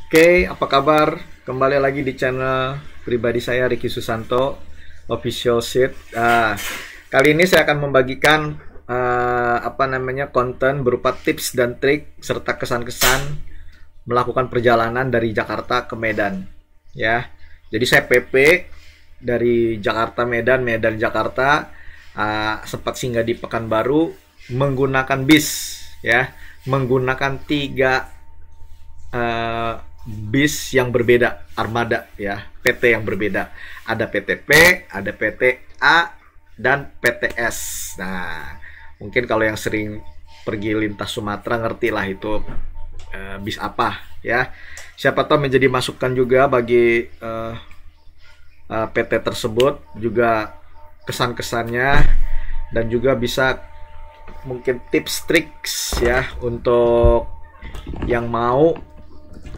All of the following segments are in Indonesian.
Oke, apa kabar? Kembali lagi di channel pribadi saya Ricky Susanto Official Sheet. Kali ini saya akan membagikan konten berupa tips dan trik serta kesan-kesan melakukan perjalanan dari Jakarta ke Medan. Ya, jadi saya PP dari Jakarta Medan, Medan Jakarta, sempat singgah di Pekanbaru menggunakan bis, ya, menggunakan tiga bis yang berbeda, armada ya, PT yang berbeda. Ada PTP, ada PTA, dan PTS. Nah, mungkin kalau yang sering pergi lintas Sumatera ngerti lah itu bis apa ya. Siapa tahu menjadi masukan juga bagi PT tersebut, juga kesan-kesannya, dan juga bisa mungkin tips triks ya untuk yang mau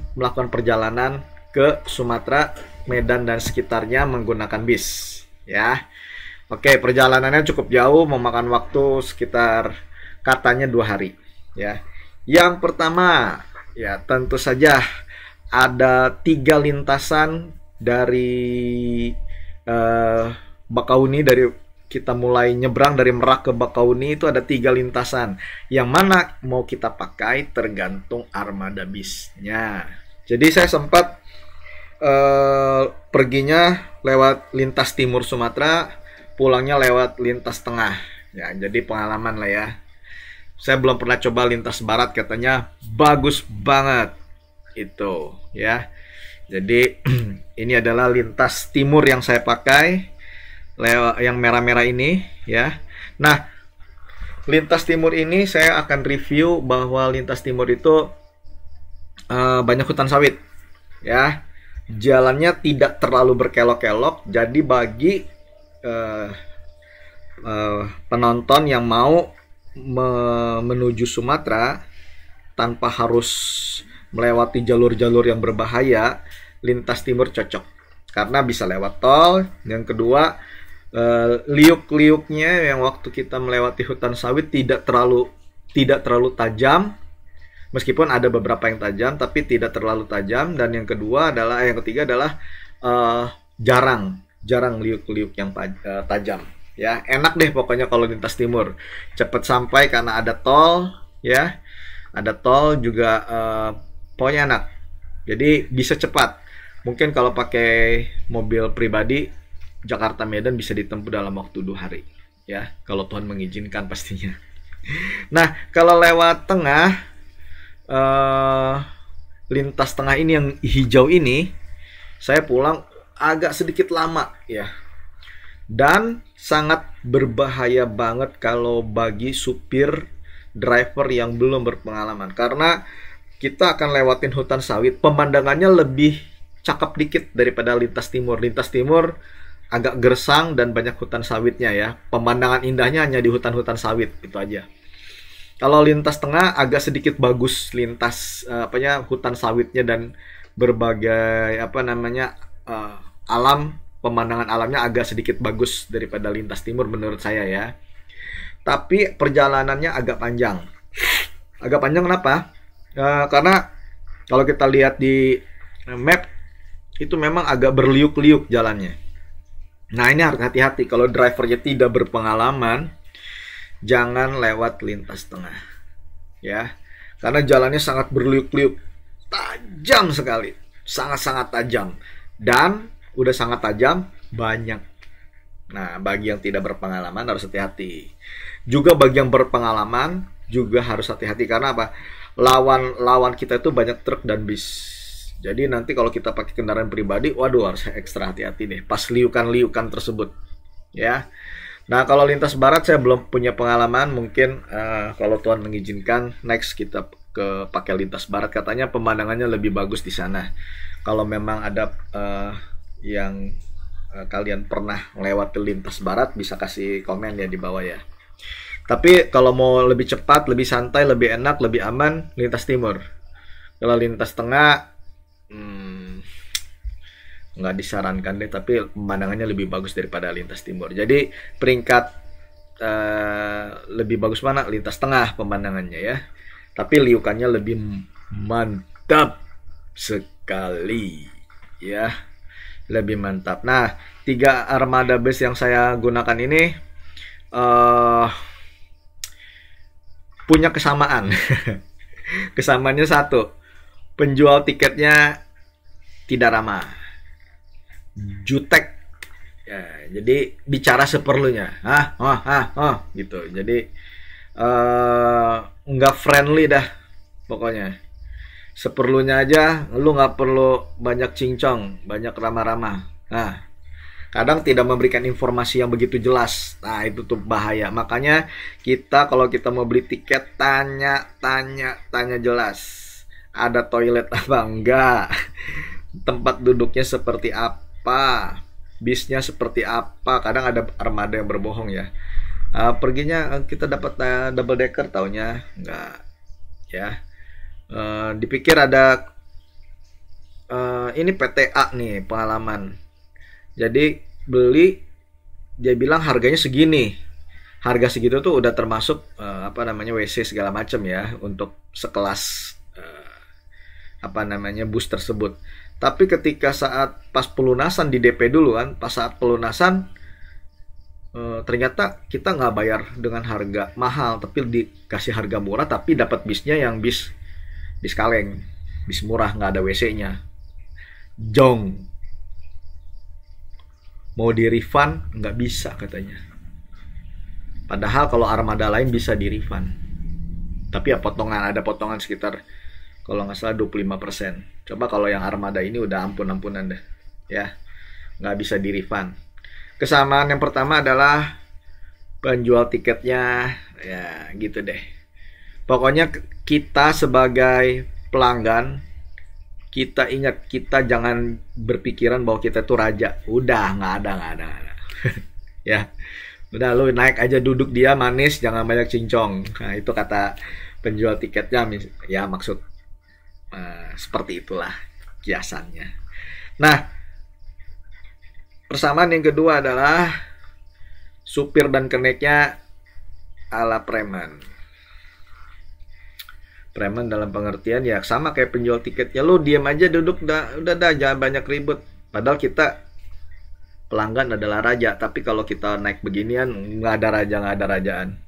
melakukan perjalanan ke Sumatera, Medan dan sekitarnya menggunakan bis ya. Oke, perjalanannya cukup jauh, memakan waktu sekitar katanya 2 hari ya. Yang pertama ya tentu saja ada 3 lintasan dari Bakauni. Dari kita mulai nyebrang dari Merak ke Bakauni itu ada 3 lintasan. Yang mana mau kita pakai tergantung armada bisnya. Jadi saya sempat perginya lewat lintas timur Sumatera, pulangnya lewat lintas tengah. Ya, jadi pengalaman lah ya. Saya belum pernah coba lintas barat, katanya bagus banget itu ya. Jadi ini adalah lintas timur yang saya pakai, lewat yang merah-merah ini ya. Nah, lintas timur ini saya akan review bahwa lintas timur itu banyak hutan sawit ya. Jalannya tidak terlalu berkelok-kelok, jadi bagi penonton yang mau menuju Sumatera tanpa harus melewati jalur-jalur yang berbahaya, lintas timur cocok karena bisa lewat tol. Yang kedua, liuk-liuknya yang waktu kita melewati hutan sawit tidak terlalu tajam. Meskipun ada beberapa yang tajam, tapi tidak terlalu tajam. Dan yang ketiga adalah jarang liuk-liuk yang tajam. Ya, enak deh pokoknya kalau lintas timur. Cepat sampai karena ada tol, ya. Ada tol juga, pokoknya enak. Jadi bisa cepat. Mungkin kalau pakai mobil pribadi Jakarta Medan bisa ditempuh dalam waktu 2 hari. Ya, kalau Tuhan mengizinkan pastinya. Nah, kalau lewat tengah, lintas tengah ini yang hijau ini, saya pulang agak sedikit lama ya, dan sangat berbahaya banget kalau bagi supir driver yang belum berpengalaman, karena kita akan lewatin hutan sawit. Pemandangannya lebih cakep dikit daripada lintas timur. Lintas timur agak gersang dan banyak hutan sawitnya ya. Pemandangan indahnya hanya di hutan-hutan sawit, itu aja. Kalau lintas tengah agak sedikit bagus, lintas hutan sawitnya dan berbagai alam, pemandangan alamnya agak sedikit bagus daripada lintas timur menurut saya ya. Tapi perjalanannya agak panjang. Agak panjang kenapa? Karena kalau kita lihat di map itu memang agak berliuk-liuk jalannya. Nah, ini harus hati-hati kalau drivernya tidak berpengalaman. Jangan lewat lintas tengah ya, karena jalannya sangat berliuk-liuk, tajam sekali, sangat-sangat tajam, dan udah sangat tajam banyak. Nah, bagi yang tidak berpengalaman harus hati-hati. Juga bagi yang berpengalaman juga harus hati-hati, karena apa? Lawan kita itu banyak truk dan bis. Jadi nanti kalau kita pakai kendaraan pribadi, waduh, harus ekstra hati-hati deh pas liukan-liukan tersebut ya. Nah, kalau lintas barat saya belum punya pengalaman. Mungkin kalau Tuhan mengizinkan, next kita pakai lintas barat. Katanya pemandangannya lebih bagus di sana. Kalau memang ada yang kalian pernah melewati lintas barat, bisa kasih komen ya di bawah ya. Tapi kalau mau lebih cepat, lebih santai, lebih enak, lebih aman, lintas timur. Kalau lintas tengah, nggak disarankan deh, tapi pemandangannya lebih bagus daripada lintas timur. Jadi peringkat lebih bagus mana? Lintas tengah pemandangannya ya, tapi liukannya lebih mantap sekali. kali ya, lebih mantap. Nah, 3 armada bus yang saya gunakan ini punya kesamaan. Kesamaannya satu, penjual tiketnya tidak ramah, jutek ya, jadi bicara seperlunya, gitu. Jadi nggak friendly dah pokoknya. Seperlunya aja, lu nggak perlu banyak cincong, banyak ramah-ramah. Nah, kadang tidak memberikan informasi yang begitu jelas. Nah, itu tuh bahaya. Makanya kita kalau kita mau beli tiket, tanya jelas. Ada toilet apa enggak? Tempat duduknya seperti apa? Bisnya seperti apa? Kadang ada armada yang berbohong ya. Perginya kita dapat double decker, taunya enggak. Ya. Dipikir ada ini PTA nih, pengalaman. Jadi beli, dia bilang harganya segini. Harga segitu tuh udah termasuk WC segala macam ya, untuk sekelas bus tersebut. Tapi ketika saat pas pelunasan di DP dulu kan, pas saat pelunasan ternyata kita nggak bayar dengan harga mahal, tapi dikasih harga murah, tapi dapat bisnya yang bis kaleng, bis murah, nggak ada WC-nya. Jong. Mau di refund nggak bisa katanya. Padahal kalau armada lain bisa di refund. Tapi ya ada potongan sekitar kalau nggak salah 25%. Coba kalau yang armada ini udah ampun-ampunan deh. Ya, nggak bisa di refund. Kesamaan yang pertama adalah penjual tiketnya ya gitu deh. Pokoknya kita sebagai pelanggan, kita ingat, kita jangan berpikiran bahwa kita tuh raja. Udah nggak ada. Ya, udah lu naik aja, duduk dia manis, jangan banyak cincong. Nah, itu kata penjual tiketnya ya, maksud seperti itulah kiasannya. Nah, persamaan yang kedua adalah supir dan keneknya ala preman. Preman dalam pengertian ya sama kayak penjual tiket, ya lu diam aja, duduk udah jangan banyak ribut. Padahal kita pelanggan adalah raja, tapi kalau kita naik beginian nggak ada rajaan.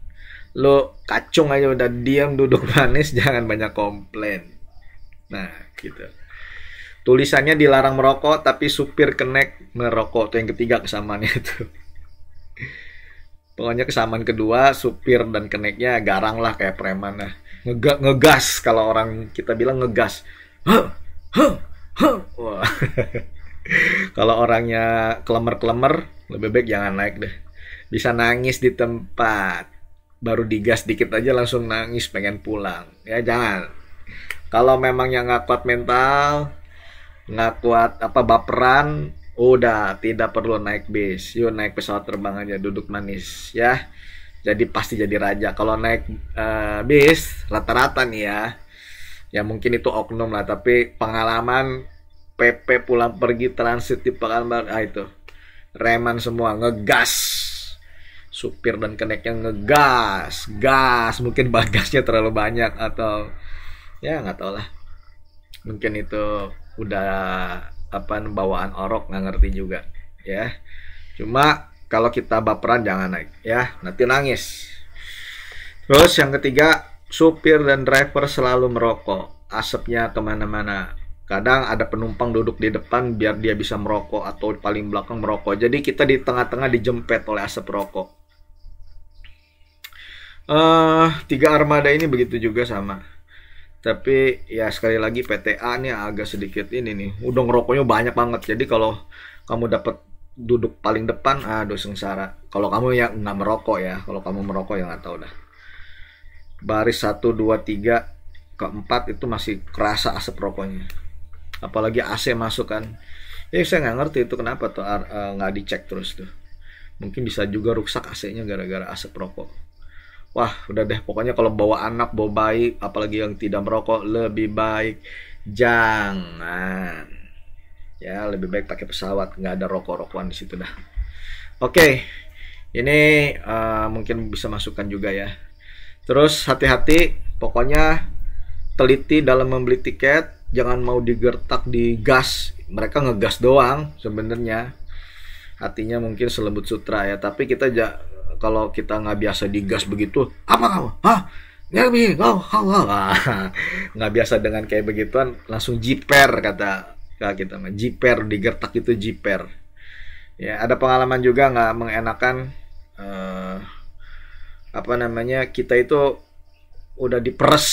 Lu kacung aja, udah diam, duduk manis, jangan banyak komplain. Nah, gitu. Tulisannya dilarang merokok, tapi supir kenek merokok. Itu yang ketiga kesamaannya itu. Pokoknya kesamaan kedua, supir dan keneknya garang lah kayak preman lah. Ngegas, kalau orang kita bilang ngegas. Wah. Kalau orangnya klemer-klemer, lebih baik jangan naik deh. Bisa nangis di tempat. Baru digas dikit aja langsung nangis pengen pulang. Ya jangan. Kalau memang yang nggak kuat mental, nggak kuat baperan, udah tidak perlu naik bis. Yuk naik pesawat terbang aja, duduk manis ya. Jadi pasti jadi raja. Kalau naik bis rata-rata nih ya mungkin itu oknum lah, tapi pengalaman PP pulang pergi transit di Pekanbaru, itu reman semua, ngegas. Supir dan keneknya gas, mungkin bagasnya terlalu banyak atau ya nggak tahu lah, mungkin itu udah bawaan orok, nggak ngerti juga ya. Cuma kalau kita baperan jangan naik ya, nanti nangis. Terus yang ketiga, supir dan driver selalu merokok, asapnya kemana-mana. Kadang ada penumpang duduk di depan biar dia bisa merokok, atau paling belakang merokok, jadi kita di tengah-tengah dijempet oleh asap rokok. 3 armada ini begitu juga sama. Tapi ya sekali lagi PTA nih agak sedikit ini nih, udah ngerokoknya banyak banget. Jadi kalau kamu dapat duduk paling depan, aduh sengsara. Kalau kamu ya nggak merokok ya, kalau kamu merokok ya nggak tahu dah. Baris 1, 2, 3, keempat itu masih kerasa asap rokoknya. Apalagi AC masuk kan. Saya nggak ngerti itu kenapa tuh nggak dicek terus tuh. Mungkin bisa juga rusak AC-nya gara-gara asap rokok. Wah, udah deh, pokoknya kalau bawa anak, bawa bayi, apalagi yang tidak merokok, lebih baik jangan. Ya, lebih baik pakai pesawat, nggak ada rokok-rokokan di situ dah. Oke, ini mungkin bisa masukkan juga ya. Terus hati-hati, pokoknya teliti dalam membeli tiket. jangan mau digertak, digas. Mereka ngegas doang sebenarnya. Hatinya mungkin selembut sutra ya, tapi kita kalau kita nggak biasa digas begitu, apa kamu? Hah? Nggak bisa, nggak biasa dengan kayak begituan, langsung jiper kata kita mah. Jiper, digertak itu jiper. Ya, ada pengalaman juga nggak mengenakan, apa namanya, kita itu udah diperes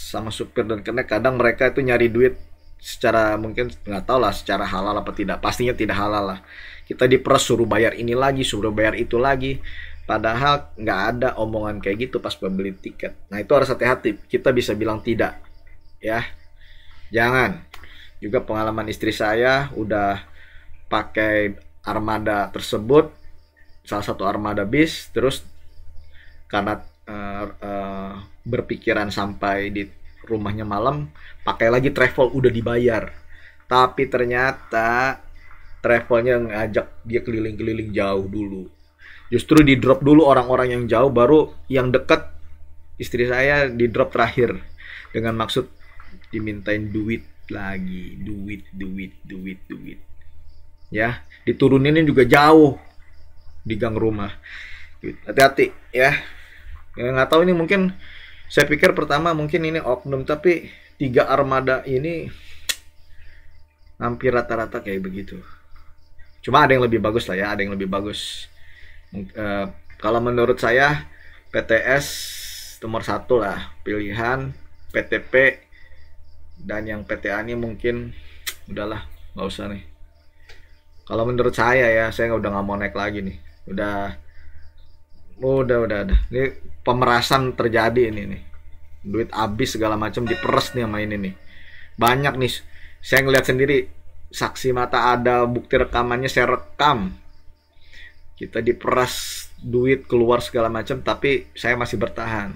sama supir dan kenek. Kadang mereka itu nyari duit secara, mungkin nggak tahu lah secara halal apa tidak, pastinya tidak halal lah. Kita diperes, suruh bayar ini lagi, suruh bayar itu lagi, padahal nggak ada omongan kayak gitu pas beli tiket. Nah itu harus hati-hati, kita bisa bilang tidak ya, jangan. Juga pengalaman istri saya udah pakai armada tersebut, salah satu armada bis, terus karena berpikiran sampai di rumahnya malam, pakai lagi travel, udah dibayar, tapi ternyata travelnya ngajak dia keliling-keliling jauh dulu. Justru di drop dulu orang-orang yang jauh, baru yang dekat istri saya di drop terakhir, dengan maksud dimintain duit lagi, duit ya, dituruninnya juga jauh di gang rumah. Hati-hati ya. Nggak tahu ini, mungkin saya pikir pertama mungkin ini oknum, tapi 3 armada ini hampir rata-rata kayak begitu. Cuma ada yang lebih bagus lah ya, ada yang lebih bagus. Kalau menurut saya PTS nomor 1 lah pilihan, PTP dan yang PTA ini mungkin udahlah, nggak usah nih. Kalau menurut saya udah nggak mau naik lagi nih. Udah. Ini pemerasan terjadi ini nih. Duit habis segala macam, diperes nih sama ini nih. Banyak nih. Saya ngeliat sendiri, saksi mata ada, bukti rekamannya saya rekam. Kita diperas, duit keluar segala macam, tapi saya masih bertahan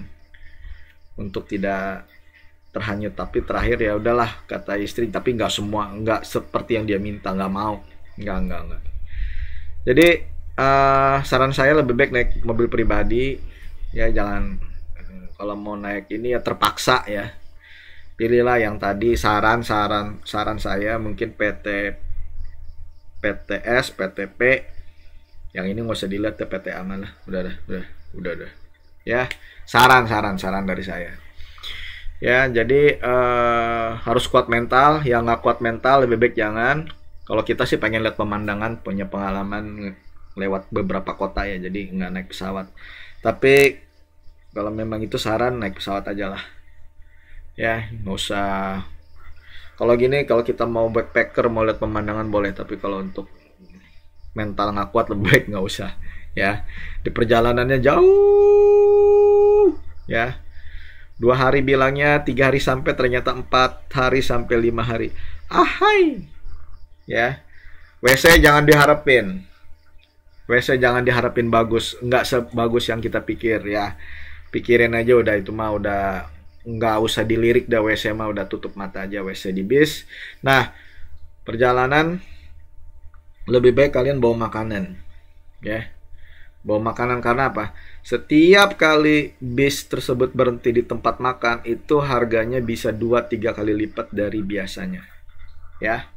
untuk tidak terhanyut. Tapi terakhir ya udahlah kata istri, tapi nggak semua, nggak seperti yang dia minta, nggak mau, nggak. Jadi saran saya lebih baik naik mobil pribadi ya, jangan, kalau mau naik ini ya terpaksa ya. Pilihlah yang tadi saran saya, mungkin PTS, PTP. Yang ini nggak usah dilihat ya, PTA mana. Udah. Ya, saran dari saya. Ya, jadi harus kuat mental. Yang nggak kuat mental lebih baik jangan. Kalau kita sih pengen lihat pemandangan, punya pengalaman lewat beberapa kota ya, jadi nggak naik pesawat. Tapi kalau memang itu saran, naik pesawat aja lah. Ya, nggak usah. Kalau gini, kalau kita mau backpacker, mau lihat pemandangan boleh, tapi kalau untuk mental nggak kuat, lebih baik nggak usah. Ya, di perjalanannya jauh. Ya, 2 hari bilangnya 3 hari sampai, ternyata 4 hari sampai 5 hari. Ahai. Ya, WC jangan diharapin. WC jangan diharapin bagus, nggak sebagus yang kita pikir ya. Pikirin aja udah, itu mah udah nggak usah dilirik dah, WC mah udah tutup mata aja WC di bis. Nah, perjalanan lebih baik kalian bawa makanan ya. Bawa makanan karena apa? Setiap kali bis tersebut berhenti di tempat makan, itu harganya bisa 2-3 kali lipat dari biasanya ya.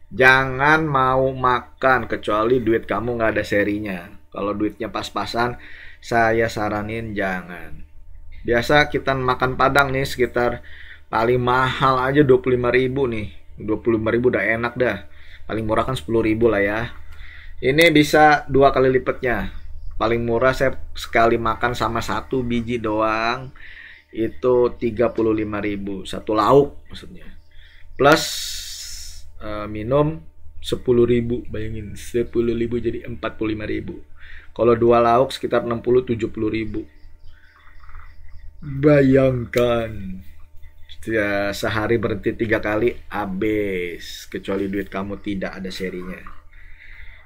Jangan mau makan kecuali duit kamu nggak ada serinya. Kalau duitnya pas-pasan, saya saranin jangan. Biasa kita makan Padang nih sekitar paling mahal aja 25.000 nih. 25.000 udah enak dah. Paling murah kan 10.000 lah ya. Ini bisa 2 kali lipatnya. Paling murah saya sekali makan sama 1 biji doang itu 35.000, 1 lauk maksudnya. Plus minum 10.000, bayangin 10.000 jadi 45.000. Kalau 2 lauk sekitar 60-70.000. Bayangkan ya, sehari berhenti 3 kali habis, kecuali duit kamu tidak ada serinya.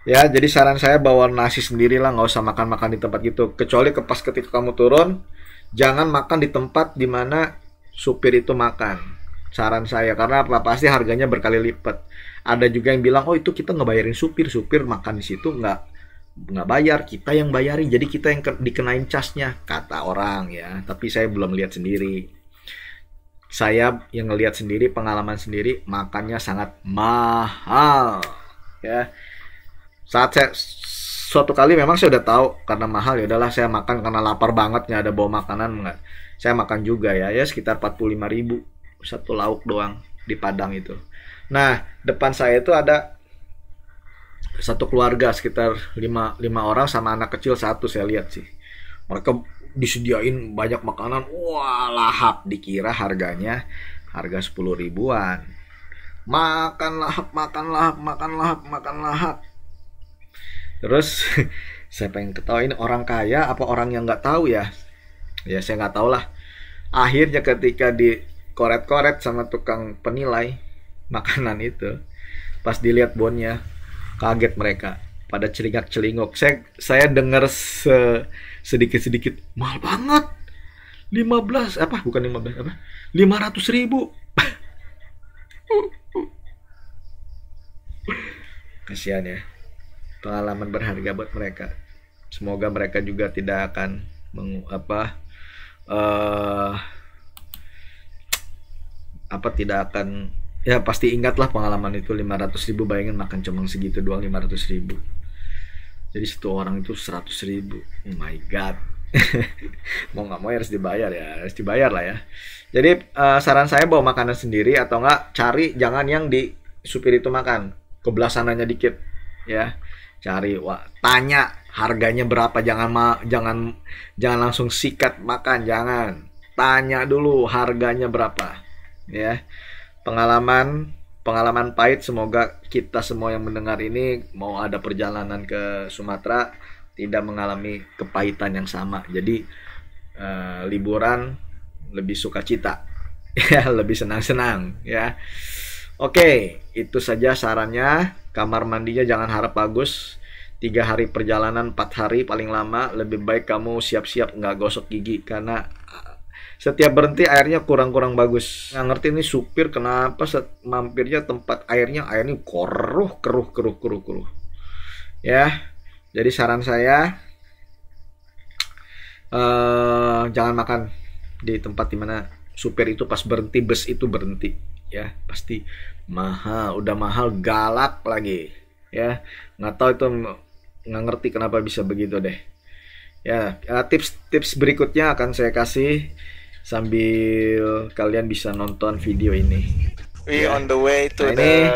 Ya, jadi saran saya bawa nasi sendirilah, nggak usah makan-makan di tempat gitu. Kecuali pas ketika kamu turun, jangan makan di tempat dimana supir itu makan. Saran saya, karena apa? Pasti harganya berkali lipat. Ada juga yang bilang, oh itu kita ngebayarin supir makan di situ nggak bayar, kita yang bayarin, jadi kita yang dikenain casnya, kata orang ya. Tapi saya belum lihat sendiri. Saya yang ngelihat sendiri, pengalaman sendiri, makannya sangat mahal. Ya, saat saya suatu kali memang saya udah tahu karena mahal, ya udahlah saya makan karena lapar banget, nggak ada bawa makanan, nggak. Saya makan juga ya, sekitar 45.000 satu lauk doang di Padang itu. Nah, depan saya itu ada satu keluarga sekitar lima orang sama anak kecil satu, saya lihat sih. Mereka disediain banyak makanan, wah lahap, dikira harga 10 ribuan. Makan lahap, makan lahap, makan lahap, makan lahap. Terus saya pengen ketahui ini orang kaya apa orang yang nggak tahu ya. Ya saya nggak tahu lah. Akhirnya ketika dikoret-koret sama tukang penilai makanan itu, pas dilihat bonnya, kaget mereka. Pada celingak-celingok. Saya dengar sedikit-sedikit, mahal banget. 15 apa? Bukan 15 apa? 500.000. Kasihan ya. Pengalaman berharga buat mereka. Semoga mereka juga tidak akan tidak akan, ya pasti ingatlah pengalaman itu. 500.000, bayangin makan cuma segitu doang, 500.000. Jadi satu orang itu 100.000. Oh my god. Mau nggak mau harus dibayar ya, harus dibayar lah ya. Jadi saran saya bawa makanan sendiri, atau enggak cari, jangan yang di supir itu makan, kebelah sananya dikit ya. Cari, tanya harganya berapa, jangan langsung sikat makan, jangan. Tanya dulu harganya berapa ya. Pengalaman pahit, semoga kita semua yang mendengar ini mau ada perjalanan ke Sumatera tidak mengalami kepahitan yang sama. Jadi liburan lebih sukacita ya, lebih senang-senang ya. Oke, itu saja sarannya. Kamar mandinya jangan harap bagus. 3 hari perjalanan, 4 hari paling lama. Lebih baik kamu siap-siap nggak gosok gigi, karena setiap berhenti airnya kurang-kurang bagus. Nggak ngerti ini supir kenapa mampirnya tempat airnya keruh ya. Jadi saran saya, jangan makan di tempat dimana supir itu pas berhenti, bus itu berhenti ya. Pasti mahal, udah mahal galak lagi ya. Nggak tahu itu, nggak ngerti kenapa bisa begitu deh ya. Tips berikutnya akan saya kasih sambil kalian bisa nonton video ini. We on the way to the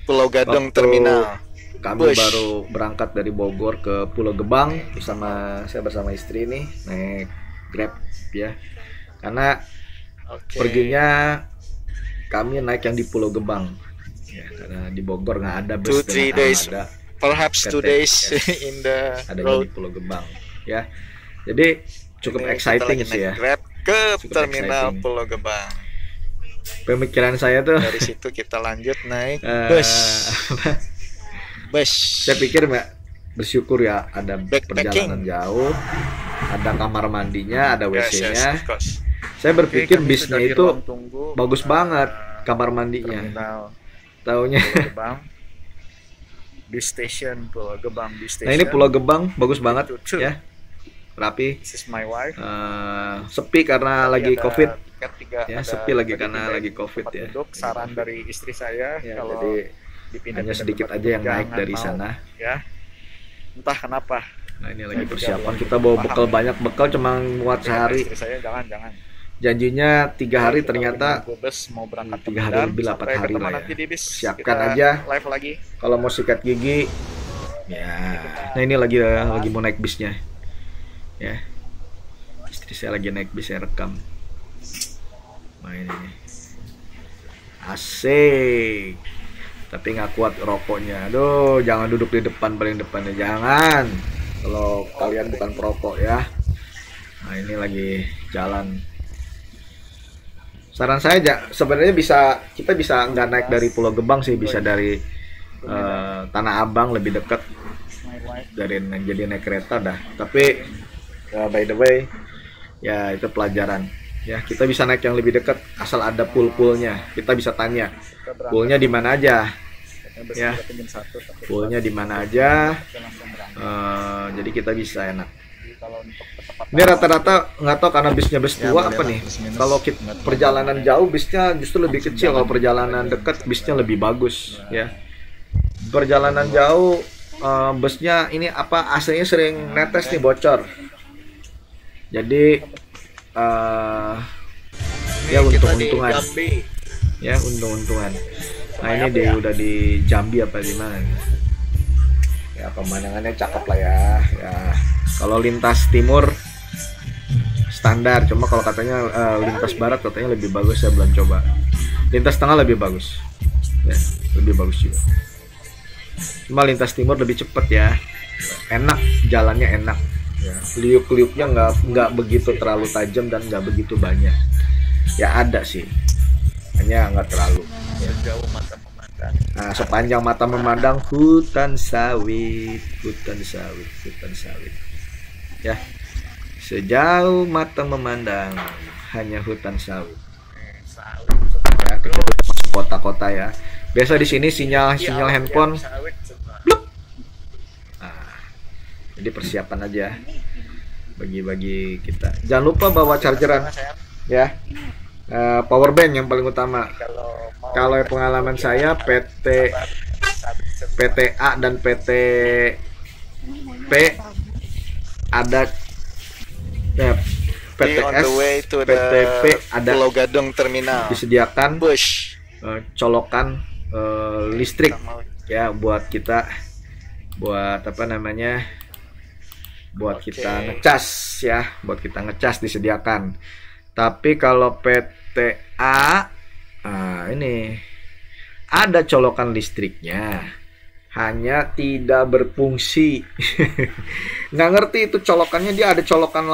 Pulau Gadung terminal. Kami baru berangkat dari Bogor ke Pulau Gebang saya bersama istri nih, naik Grab ya. Karena perginya kami naik yang di Pulau Gebang ya, karena di Bogor nggak ada bus. 2-3 days, perhaps 2 days in the road. Di Pulau Gebang ya. Jadi cukup exciting sih ya. Grab ke terminal Pulau Gebang. Pemikiran saya tuh dari situ kita lanjut naik bus. Saya pikir bersyukur ya, ada perjalanan jauh, ada kamar mandinya, ada WC-nya. Saya berpikir bisnya itu bagus banget kamar mandinya. Taunya bis station Pulau Gebang, bis station. Nah ini Pulau Gebang bagus banget ya, rapi. This is my wife. Sepi karena lagi COVID. Ya, sepi lagi karena lagi COVID ya. Saran dari istri saya ya, kalau jadi hanya sedikit aja yang naik dari sana ya, entah kenapa. Nah ini lagi persiapan, kita bawa bekal banyak, bekal cuma muat sehari. Istri saya jangan janjinya 3 hari, ternyata bus mau berangkat 3 hari lebih, 8 hari lah ya. Siapkan kita aja live lagi kalau mau sikat gigi ya. Nah ini lagi mau naik bisnya ya, istri saya lagi naik bis, saya rekam. Nah ini asik, tapi nggak kuat rokoknya. Aduh, jangan duduk di depan, paling depannya jangan, kalau kalian bukan perokok ya. Nah ini lagi jalan. Saran saya sebenarnya kita bisa nggak naik dari Pulau Gebang sih, bisa dari Tanah Abang, lebih dekat dari jadi naik kereta dah. Tapi by the way ya, itu pelajaran ya, kita bisa naik yang lebih dekat asal ada poolnya. Kita bisa tanya poolnya di mana aja ya, poolnya di mana aja. Jadi kita bisa enak. Kalau untuk Ini rata-rata nggak tahu karena bisnya bus Ya, tua boleh apa lah, nih. plus minus. Kalau Nggak terlalu perjalanan banyak. jauh bisnya justru lebih Langsung kecil. Kalau jalan. perjalanan dekat bisnya lebih bagus ya. Perjalanan jauh busnya ini apa AC-nya sering netes nih, bocor. Jadi ya Ini kita di untung-untungan. Jambi. Ya untung-untungan. Nah ini udah di Jambi apa di mana? Ya pemandangannya cakep lah ya. Ya kalau lintas timur standar, cuma kalau katanya lintas barat katanya lebih bagus, saya belum coba. Lintas tengah lebih bagus, ya lebih bagus juga. Cuma lintas timur lebih cepet ya, enak jalannya enak. Ya, liuk-liuknya nggak begitu terlalu tajam dan nggak begitu banyak. Ya ada sih, hanya nggak terlalu. Sejauh mata memandang. Nah, sepanjang mata memandang hutan sawit, hutan sawit, hutan sawit. Ya, sejauh mata memandang hanya hutan sawit. Sawit. Ya, kita masuk kota-kota ya. Biasa di sini sinyal handphone. Sawit semua. Nah, jadi persiapan aja bagi kita. Jangan lupa bawa chargeran ya. Power bank yang paling utama. Kalau pengalaman saya PTA dan PTP ada ya, On the way to the PTP ada Pulau Gadung Terminal. disediakan Push. colokan listrik Kita mau- ya buat kita, buat apa namanya, buat kita ngecas ya, buat kita ngecas disediakan. Tapi kalau PTA ini ada colokan listriknya, hanya tidak berfungsi. Nggak ngerti itu colokannya, dia ada colokan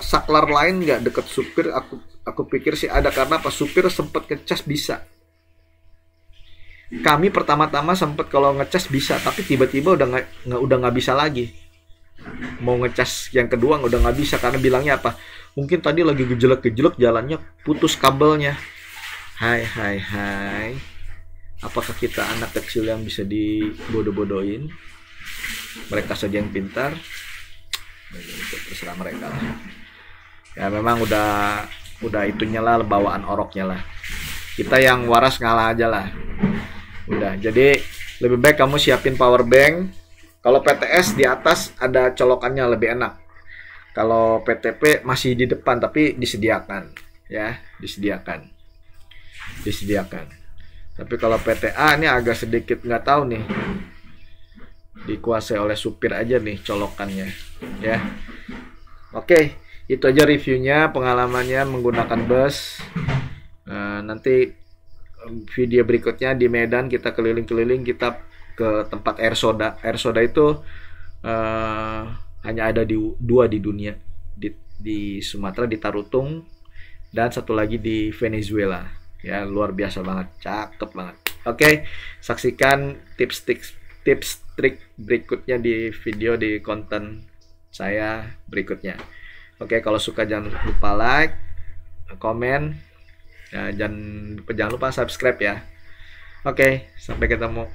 saklar lain nggak deket supir. Aku pikir sih ada, karena pas supir sempet ngecas bisa. Kami pertama-tama sempet kalau ngecas bisa, tapi tiba-tiba udah nggak bisa lagi. Mau ngecas yang kedua udah nggak bisa, karena bilangnya apa? Mungkin tadi lagi gejelek-gejelek jalannya, putus kabelnya. Hai. Apakah kita anak kecil yang bisa dibodoh-bodohin? Mereka saja yang pintar. Terserah mereka lah. Ya memang udah itunya lah, bawaan oroknya lah. Kita yang waras ngalah aja lah. Udah, jadi lebih baik kamu siapin power bank. Kalau PTS di atas ada colokannya, lebih enak. Kalau PTP masih di depan tapi disediakan, ya, disediakan. Tapi kalau PTA ini agak sedikit nggak tahu nih, dikuasai oleh supir aja nih colokannya, ya. Oke, itu aja reviewnya, pengalamannya menggunakan bus. Nanti video berikutnya di Medan kita keliling-keliling, kita ke tempat air soda. Air soda itu hanya ada dua di dunia, di Sumatera di Tarutung, dan satu lagi di Venezuela. Ya luar biasa banget, cakep banget. Oke, saksikan tips trik berikutnya di video di konten saya berikutnya. Oke, kalau suka jangan lupa like, komen, jangan lupa subscribe ya. Oke, sampai ketemu.